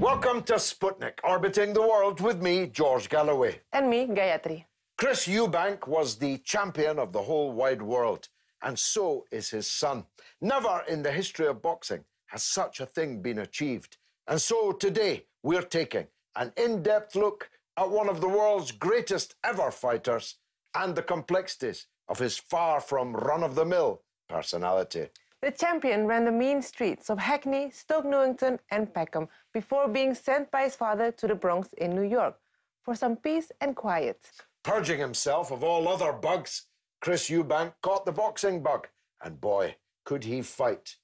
Welcome to Sputnik, orbiting the world with me, George Galloway. And me, Gayatri. Chris Eubank was the champion of the whole wide world, and so is his son. Never in the history of boxing has such a thing been achieved. And so today, we're taking an in-depth look at one of the world's greatest ever fighters and the complexities of his far from run-of-the-mill personality. The champion ran the mean streets of Hackney, Stoke Newington and Peckham before being sent by his father to the Bronx in New York for some peace and quiet. Purging himself of all other bugs, Chris Eubank caught the boxing bug, and boy, could he fight.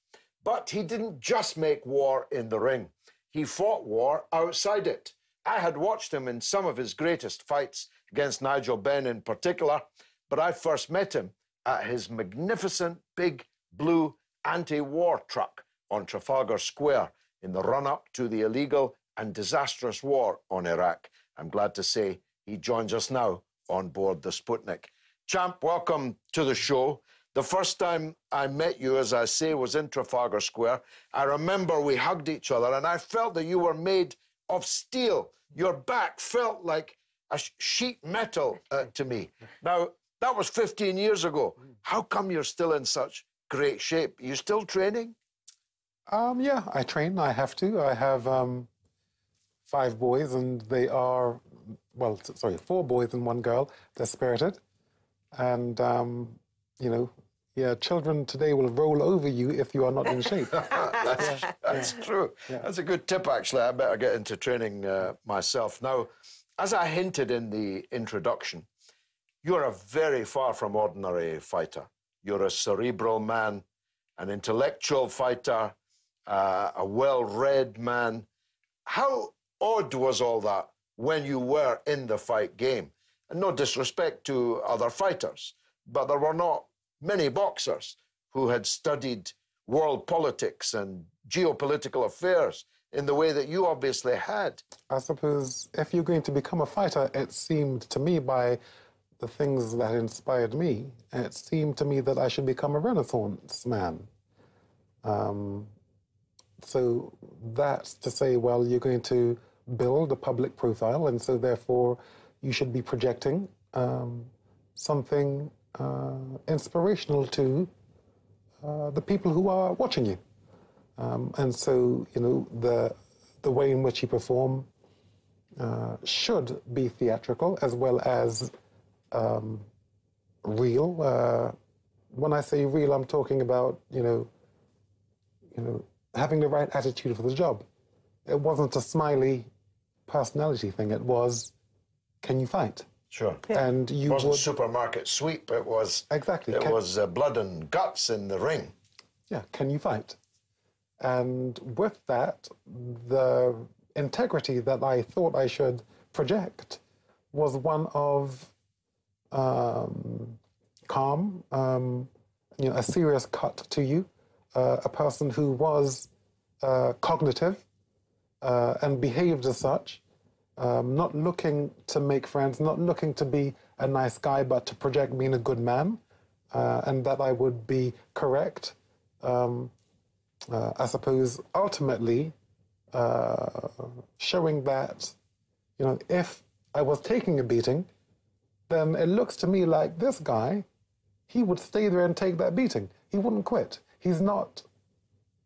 But he didn't just make war in the ring. He fought war outside it. I had watched him in some of his greatest fights, against Nigel Benn in particular, but I first met him at his magnificent big blue anti-war truck on Trafalgar Square in the run-up to the illegal and disastrous war on Iraq. I'm glad to say he joins us now on board the Sputnik. Champ, welcome to the show. The first time I met you, as I say, was in Trafalgar Square. I remember we hugged each other and I felt that you were made of steel. Your back felt like a sheet metal to me. Now, that was 15 years ago. How come you're still in such great shape? Are you still training? Yeah, I train. I have to. I have 5 boys, and they are, well, sorry, 4 boys and 1 girl. They're spirited. And, you know, yeah, children today will roll over you if you are not in shape. That's true. Yeah. That's a good tip, actually. I better get into training myself. Now, as I hinted in the introduction, you're a very far from ordinary fighter. You're a cerebral man, an intellectual fighter, a well-read man. How odd was all that when you were in the fight game? And no disrespect to other fighters, but there were not many boxers who had studied world politics and geopolitical affairs in the way that you obviously had. I suppose if you're going to become a fighter, it seemed to me by the things that inspired me, it seemed to me that I should become a Renaissance man. So that's to say, well, you're going to build a public profile, and so therefore you should be projecting something inspirational to the people who are watching you. And so, you know, the way in which you perform should be theatrical as well as real. When I say real, I'm talking about, you know, having the right attitude for the job. It wasn't a smiley personality thing. It was, can you fight? Sure. Yeah. And it you wasn't supermarket sweep. It was exactly. It was blood and guts in the ring. Yeah. Can you fight? And with that, the integrity that I thought I should project was one of calm, you know, a serious cut to you, a person who was cognitive and behaved as such, not looking to make friends, not looking to be a nice guy, but to project being a good man, and that I would be correct. I suppose ultimately showing that, you know, if I was taking a beating, then it looks to me like this guy, he would stay there and take that beating. He wouldn't quit. He's not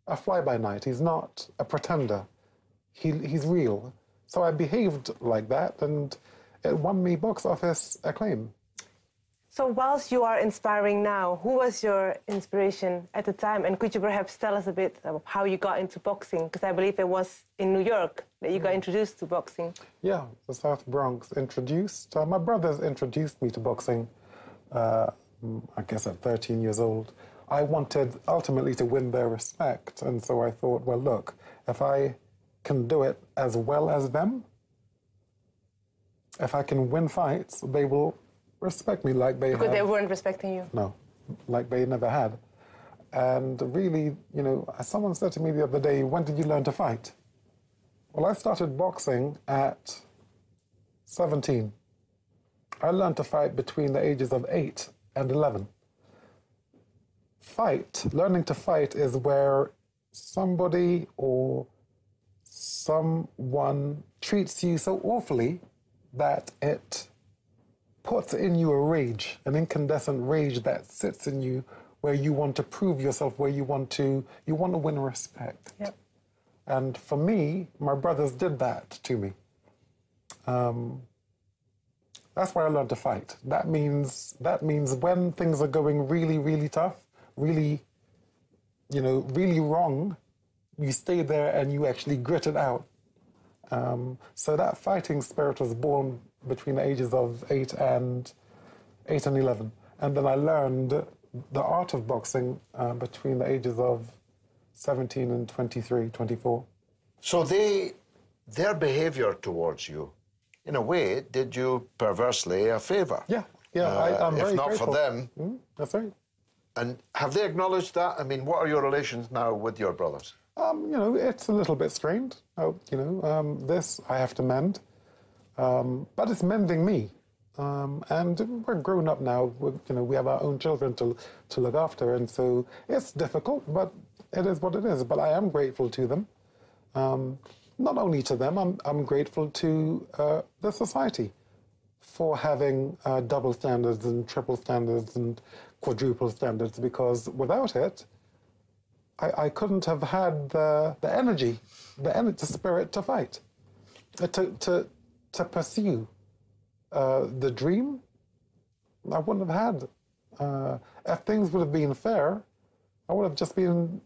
a fly-by-night. He's not a pretender. He's real. So I behaved like that, and it won me box office acclaim. So whilst you are inspiring now, who was your inspiration at the time? And could you perhaps tell us a bit of how you got into boxing? Because I believe it was in New York that you got introduced to boxing. Yeah, the South Bronx introduced. My brothers introduced me to boxing, I guess at 13 years old. I wanted ultimately to win their respect. And so I thought, well, look, if I can do it as well as them, if I can win fights, they will respect me like they Because they weren't respecting you? No, like they never had. And really, you know, someone said to me the other day, when did you learn to fight? Well, I started boxing at 17. I learned to fight between the ages of 8 and 11. Learning to fight is where somebody or someone treats you so awfully that it puts in you a rage, an incandescent rage that sits in you, where you want to prove yourself, where you want to win respect. Yep. And for me, my brothers did that to me. That's where I learned to fight. That means when things are going really, really tough, really, you know, really wrong, you stay there and you actually grit it out. So that fighting spirit was born between the ages of 8 and 11. And then I learned the art of boxing between the ages of 17 and 23, 24. So their behaviour towards you, in a way, did you perversely a favour. Yeah, I'm very if not grateful. for them. That's right. And have they acknowledged that? I mean, what are your relations now with your brothers? You know, it's a little bit strained. This I have to mend. But it's mending me. And we're grown up now. We have our own children to look after. And so it's difficult, but it is what it is. But I am grateful to them. Not only to them, I'm grateful to the society for having double standards and triple standards and quadruple standards, because without it, I couldn't have had the energy, the spirit to fight, to pursue the dream. I wouldn't have had. If things would have been fair, I would have just been,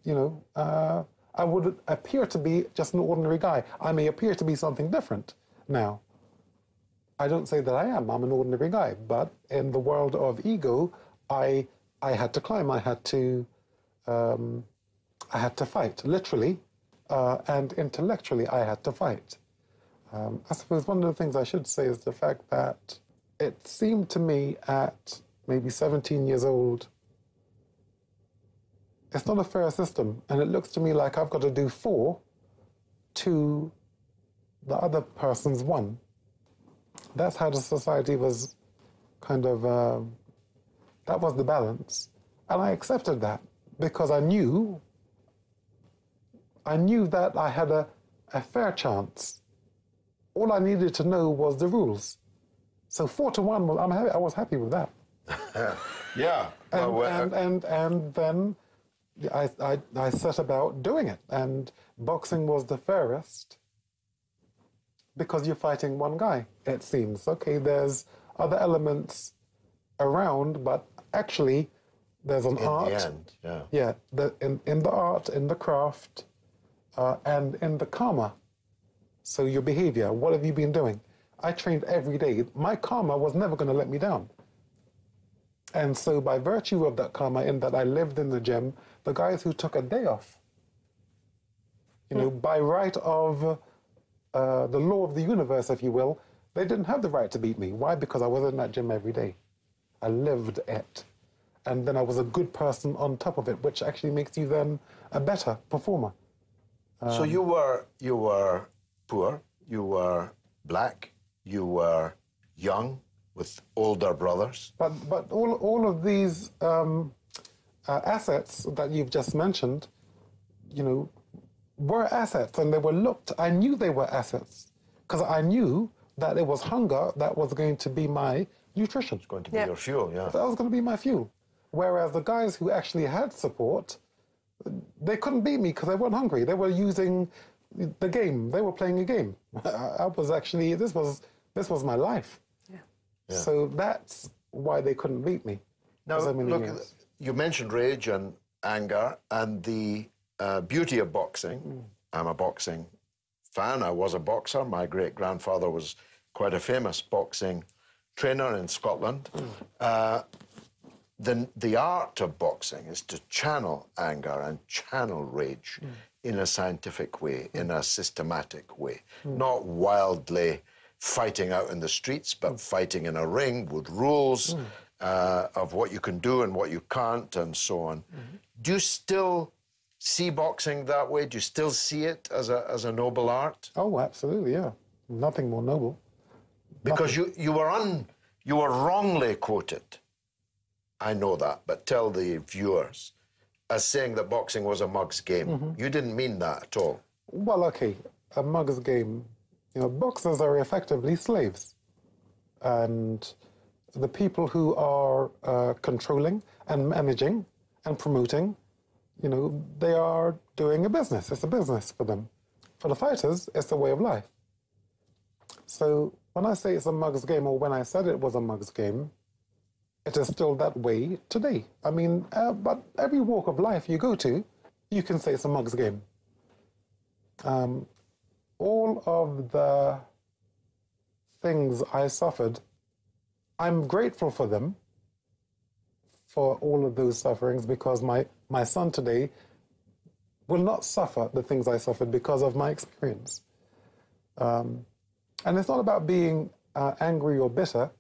I would appear to be just an ordinary guy. I may appear to be something different now. I don't say that I am. I'm an ordinary guy. But in the world of ego, I had to climb. I had to fight, literally, and intellectually. I had to fight. I suppose one of the things I should say is the fact that it seemed to me at maybe 17 years old, it's not a fair system, and it looks to me like I've got to do 4 to the other person's 1. That's how the society was kind of, that was the balance. And I accepted that because I knew that I had a fair chance. All I needed to know was the rules. So 4 to 1, I was happy with that. Yeah. And then I set about doing it. And boxing was the fairest because you're fighting one guy, it seems. Okay, there's other elements around, but actually there's an art. In the end, yeah. Yeah, in the art, in the craft, and in the karma. So your behavior, what have you been doing? I trained every day. My karma was never going to let me down. And so by virtue of that karma, in that I lived in the gym, the guys who took a day off, by right of the law of the universe, if you will, they didn't have the right to beat me. Why? Because I was in that gym every day. I lived it. And then I was a good person on top of it, which actually makes you then a better performer. So you were poor, you were black, you were young, with older brothers. But all of these assets that you've just mentioned, were assets, and they were looked. I knew they were assets because I knew that it was hunger that was going to be my nutrition. It's going to be your fuel, yeah. That was going to be my fuel. Whereas the guys who actually had support, they couldn't beat me because they weren't hungry. They were using the game. They were playing a game. I was actually, this was my life. Yeah. So that's why they couldn't beat me. Now, look, you mentioned rage and anger and the beauty of boxing. I'm a boxing fan. I was a boxer. My great-grandfather was quite a famous boxing trainer in Scotland. the art of boxing is to channel anger and channel rage in a scientific way, in a systematic way, not wildly fighting out in the streets, but fighting in a ring with rules of what you can do and what you can't and so on. Do you still see boxing that way? Do you still see it as a noble art? Oh, absolutely, yeah. Nothing more noble. Because you were wrongly quoted, I know that, but tell the viewers, as saying that boxing was a mug's game. You didn't mean that at all. Well, okay, a mug's game. You know, boxers are effectively slaves. And the people who are controlling and managing and promoting, you know, they are doing a business. It's a business for them. For the fighters, it's a way of life. So when I say it's a mug's game, or when I said it was a mug's game, it is still that way today. I mean, but every walk of life you go to, you can say it's a mug's game. All of the things I suffered, I'm grateful for them, for all of those sufferings, because my son today will not suffer the things I suffered because of my experience. And it's not about being angry or bitter.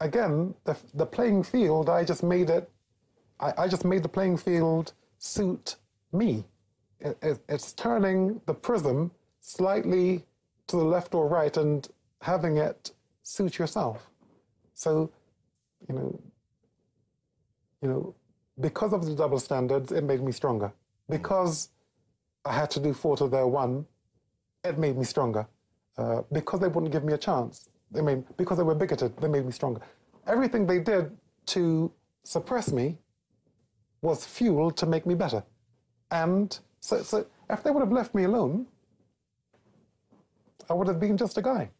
Again, the playing field, I just made the playing field suit me. It's turning the prism slightly to the left or right and having it suit yourself. So, you know, because of the double standards, it made me stronger. Because I had to do 4 to their 1, it made me stronger. Because they wouldn't give me a chance, because they were bigoted, they made me stronger. Everything they did to suppress me was fuel to make me better. And so if they would have left me alone, I would have been just a guy.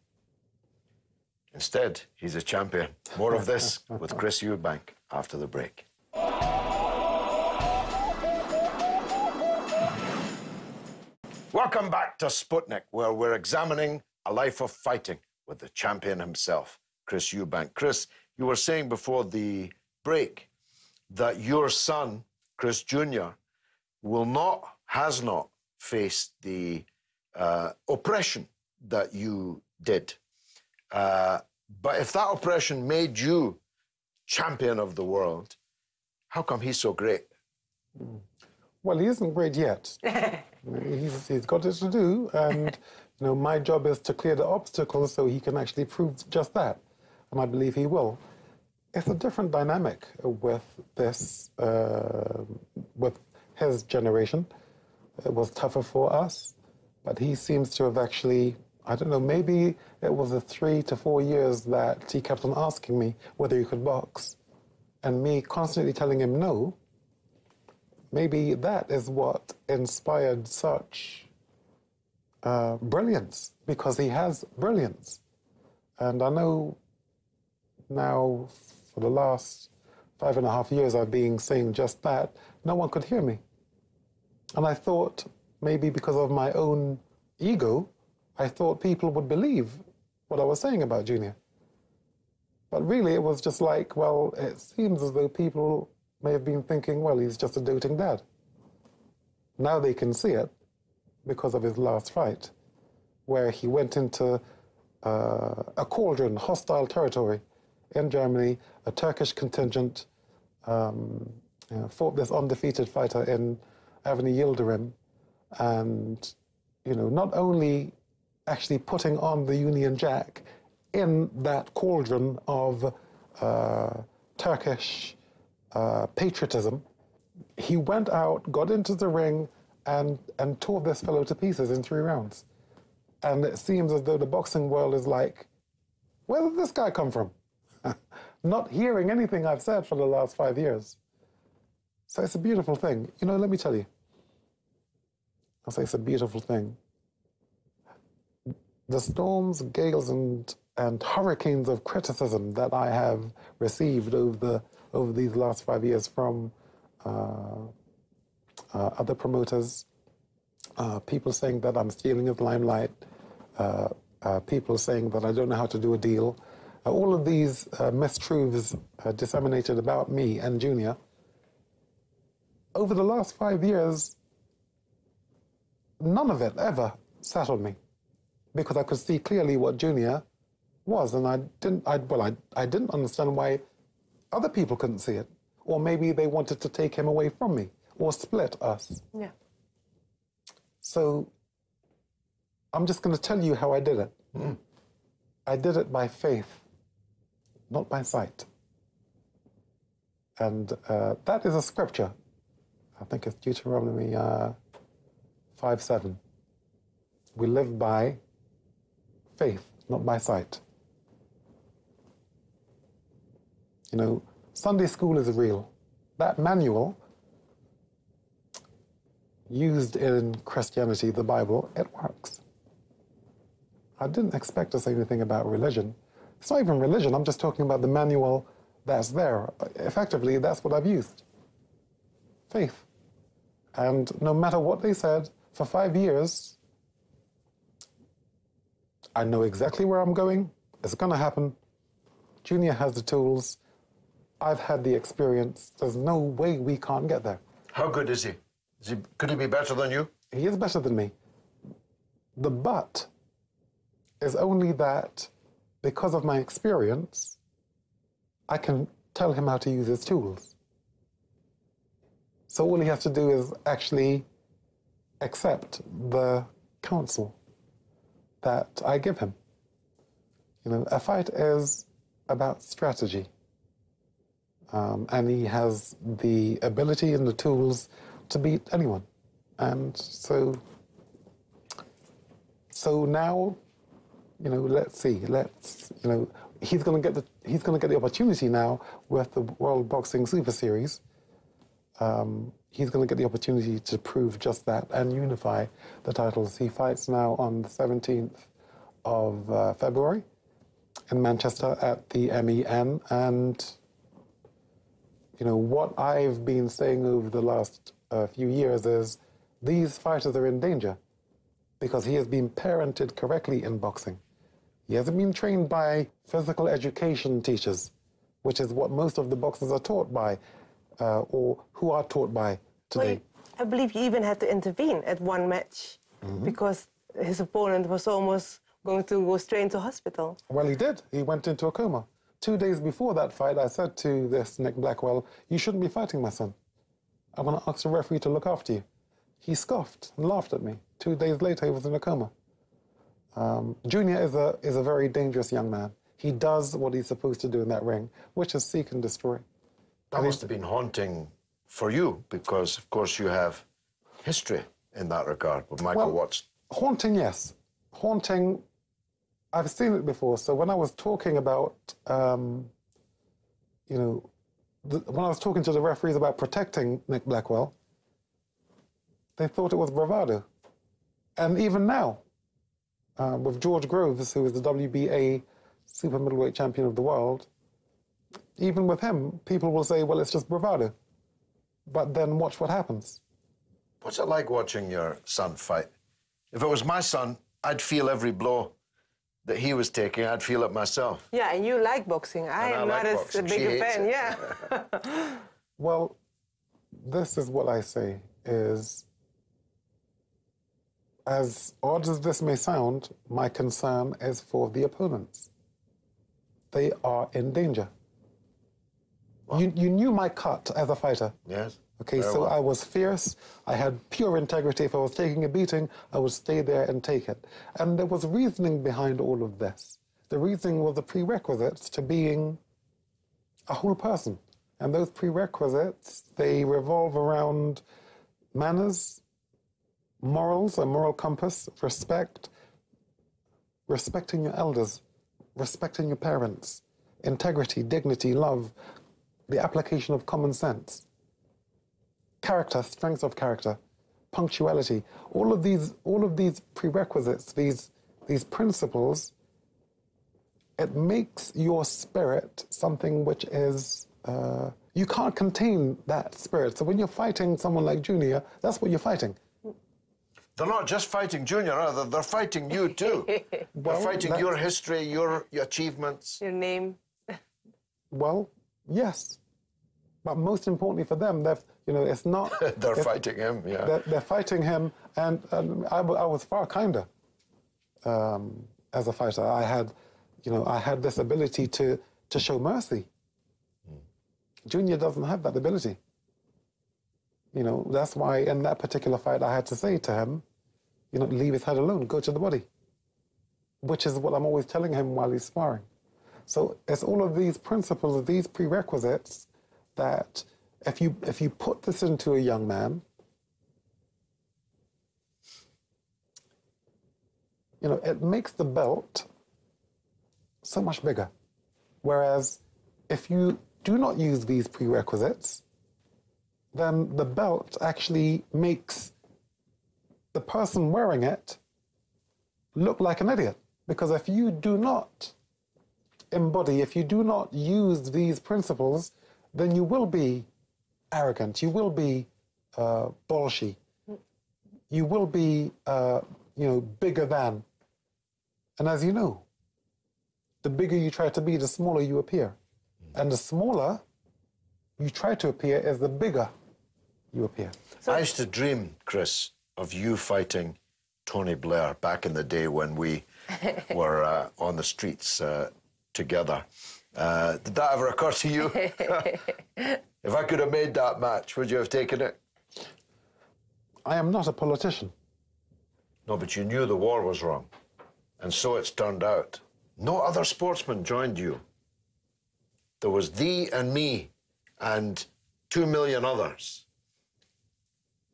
Instead, he's a champion. More of this with Chris Eubank after the break. Welcome back to Sputnik, where we're examining a life of fighting with the champion himself, Chris Eubank. Chris, you were saying before the break that your son, Chris Jr., has not faced the oppression that you did. But if that oppression made you champion of the world, how come he's so great? Well, he isn't great yet. He's got it to do, and you know, my job is to clear the obstacles so he can actually prove just that, and I believe he will. It's a different dynamic with this, with his generation. It was tougher for us, but he seems to have actually, I don't know, maybe it was the 3 to 4 years that he kept on asking me whether he could box, and me constantly telling him no. Maybe that is what inspired such brilliance, because he has brilliance. And I know now for the last 5.5 years I've been saying just that, no one could hear me. And I thought maybe because of my own ego, I thought people would believe what I was saying about Junior. But really it was just like, well, it seems as though people may have been thinking, well, he's just a doting dad. Now they can see it because of his last fight, where he went into a cauldron, hostile territory in Germany, a Turkish contingent, fought this undefeated fighter in Avenue Yildirim, and, you know, not only actually putting on the Union Jack in that cauldron of Turkish patriotism, he went out, got into the ring, and tore this fellow to pieces in 3 rounds. And it seems as though the boxing world is like, where did this guy come from? Not hearing anything I've said for the last 5 years. So it's a beautiful thing. You know, let me tell you. I'll say it's a beautiful thing. The storms, gales, and hurricanes of criticism that I have received over these last 5 years from other promoters, people saying that I'm stealing his limelight, people saying that I don't know how to do a deal, all of these mistruths disseminated about me and Junior, over the last 5 years, none of it ever sat on me, because I could see clearly what Junior was, and I didn't understand why other people couldn't see it, or maybe they wanted to take him away from me or split us. Yeah. So I'm just going to tell you how I did it. I did it by faith, not by sight. And that is a scripture. I think it's Deuteronomy 5:7. We live by faith, not by sight. You know, Sunday school is real. That manual used in Christianity, the Bible, it works. I didn't expect to say anything about religion. It's not even religion, I'm just talking about the manual that's there. Effectively, that's what I've used. Faith. And no matter what they said, for 5 years, I know exactly where I'm going. It's going to happen. Junior has the tools. I've had the experience. There's no way we can't get there. How good is he? Could he be better than you? He is better than me. The but is only that because of my experience, I can tell him how to use his tools. So all he has to do is actually accept the counsel that I give him. You know, a fight is about strategy. And he has the ability and the tools to beat anyone. And so now, you know, let's see. You know, he's going to get the opportunity now with the World Boxing Super Series. He's going to get the opportunity to prove just that and unify the titles. He fights now on the 17th of February in Manchester at the MEN. And, you know, what I've been saying over the last few years is these fighters are in danger because he has been parented correctly in boxing. He hasn't been trained by physical education teachers, which is what most of the boxers are taught by, or who are taught by today. Well, I believe he even had to intervene at one match because his opponent was almost going to go straight into hospital. Well, he did. He went into a coma. 2 days before that fight, I said to this Nick Blackwell, "You shouldn't be fighting my son. I'm going to ask the referee to look after you." He scoffed and laughed at me. 2 days later, he was in a coma. Junior is a very dangerous young man. He does what he's supposed to do in that ring, which is seek and destroy. That must have been haunting for you because, of course, you have history in that regard with Michael Watts. Haunting, yes. Haunting, I've seen it before. So when I was talking about, you know, when I was talking to the referees about protecting Nick Blackwell, they thought it was bravado. And even now, with George Groves, who is the WBA super middleweight champion of the world, even with him, people will say, well, it's just bravado. But then watch what happens. What's it like watching your son fight? If it was my son, I'd feel every blow that he was taking. I'd feel it myself. Yeah, and you like boxing. I am not as big a fan, yeah. Well, this is what I say is, as odd as this may sound, my concern is for the opponents. They are in danger. Well, you knew my cut as a fighter. Yes. Okay, so I was fierce. I had pure integrity. If I was taking a beating, I would stay there and take it. And there was reasoning behind all of this. The reasoning was the prerequisites to being a whole person. And those prerequisites, they revolve around manners, morals, a moral compass, respect, respecting your elders, respecting your parents, integrity, dignity, love, the application of common sense, character, strength of character, punctuality, all of these prerequisites, these principles, it makes your spirit something which is, you can't contain that spirit. So when you're fighting someone like Junior, that's what you're fighting. They're not just fighting Junior, are they? They're fighting you too. They're fighting your history, your achievements. Your name. Well, yes. But most importantly for them, it's not... They're fighting him, yeah. They're fighting him, and I was far kinder as a fighter. I had this ability to show mercy. Junior doesn't have that ability. That's why in that particular fight I had to say to him, leave his head alone, go to the body. Which is what I'm always telling him while he's sparring. So it's all of these principles, these prerequisites that if you put this into a young man, it makes the belt so much bigger. Whereas if you do not use these prerequisites, then the belt actually makes the person wearing it look like an idiot. Because if you do not embody, if you do not use these principles, then you will be arrogant, you will be bolshy, you will be, bigger than. And as you know, the bigger you try to be, the smaller you appear. And the smaller you try to appear is the bigger you appear. So I used to dream, Chris, of you fighting Tony Blair back in the day when we were on the streets together. Did that ever occur to you? If I could have made that match, would you have taken it? I am not a politician. No, but you knew the war was wrong. And so it's turned out. No other sportsman joined you. There was thee and me and 2 million others.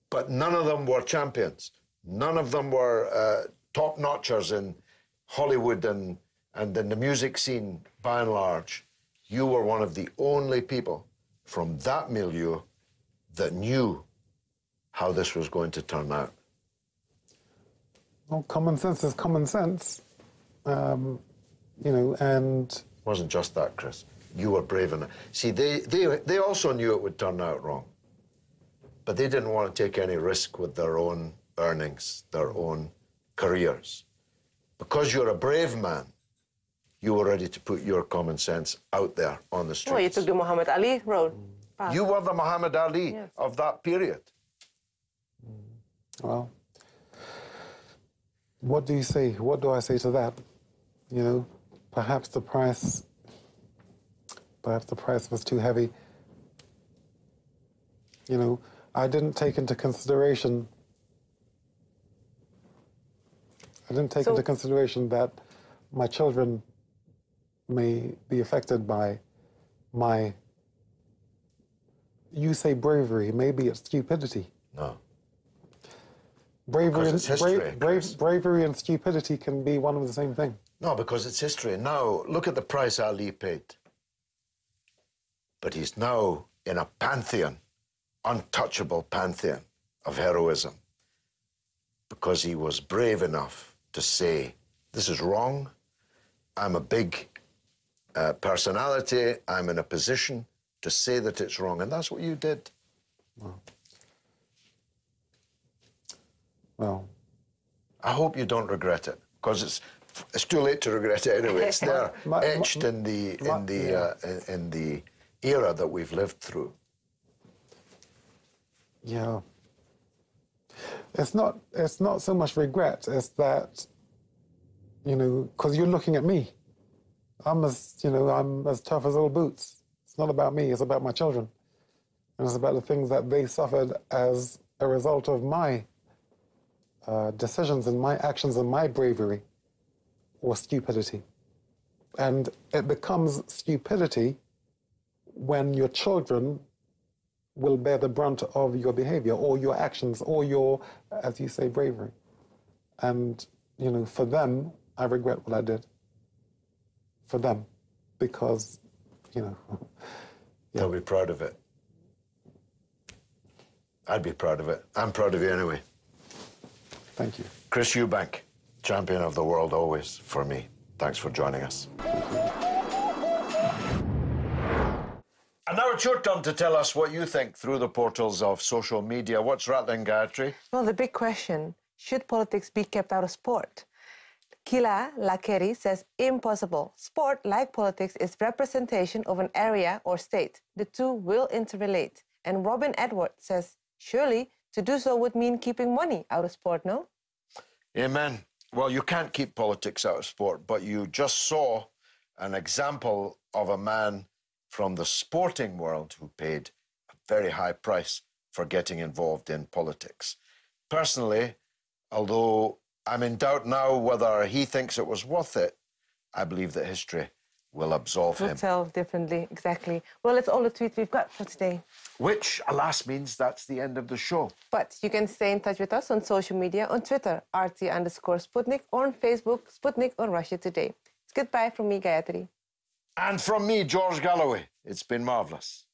But none of them were champions. None of them were top-notchers in Hollywood and in the music scene, by and large. You were one of the only people from that milieu that knew how this was going to turn out. Well, common sense is common sense, and... It wasn't just that, Chris. You were brave enough. See, they also knew it would turn out wrong, but they didn't want to take any risk with their own earnings, their own careers. Because you're a brave man, you were ready to put your common sense out there on the streets. Well, you took the Muhammad Ali road. You were the Muhammad Ali of that period. Well, what do you say? What do I say to that? Perhaps the price was too heavy. I didn't take into consideration that my children may be affected by my, you say bravery, maybe it's stupidity. No. Bravery and, bravery and stupidity can be one of the same thing. No, because it's history. Now, look at the price Ali paid. But he's now in a pantheon, untouchable pantheon of heroism, because he was brave enough to say, this is wrong, I'm a big personality, I'm in a position to say that it's wrong, and that's what you did. Well, I hope you don't regret it, because it's too late to regret it anyway. It's there, etched in the era that we've lived through. Yeah. It's not so much regret, it's that, because you're looking at me. I'm as tough as old boots. It's not about me, it's about my children. And it's about the things that they suffered as a result of my decisions and my actions and my bravery or stupidity. And it becomes stupidity when your children will bear the brunt of your behavior or your actions or your, as you say, bravery. And, for them, I regret what I did. For them. Because, They'll be proud of it. I'd be proud of it. I'm proud of you anyway. Thank you. Chris Eubank, champion of the world always for me. Thanks for joining us. And now it's your turn to tell us what you think through the portals of social media. What's rattling, Gayatri? Well, the big question, Should politics be kept out of sport? Kila Lakeri says, impossible. Sport, like politics, is representation of an area or state. The two will interrelate. And Robin Edwards says, surely to do so would mean keeping money out of sport, no? Amen. Well, you can't keep politics out of sport, but you just saw an example of a man from the sporting world who paid a very high price for getting involved in politics. Personally, although I'm in doubt now whether he thinks it was worth it, I believe that history will absolve him. We'll tell differently, exactly. Well, that's all the tweets we've got for today. Which, alas, means that's the end of the show. But you can stay in touch with us on social media, on Twitter, RT_Sputnik, or on Facebook, Sputnik on Russia Today. It's goodbye from me, Gayatri. And from me, George Galloway. It's been marvellous.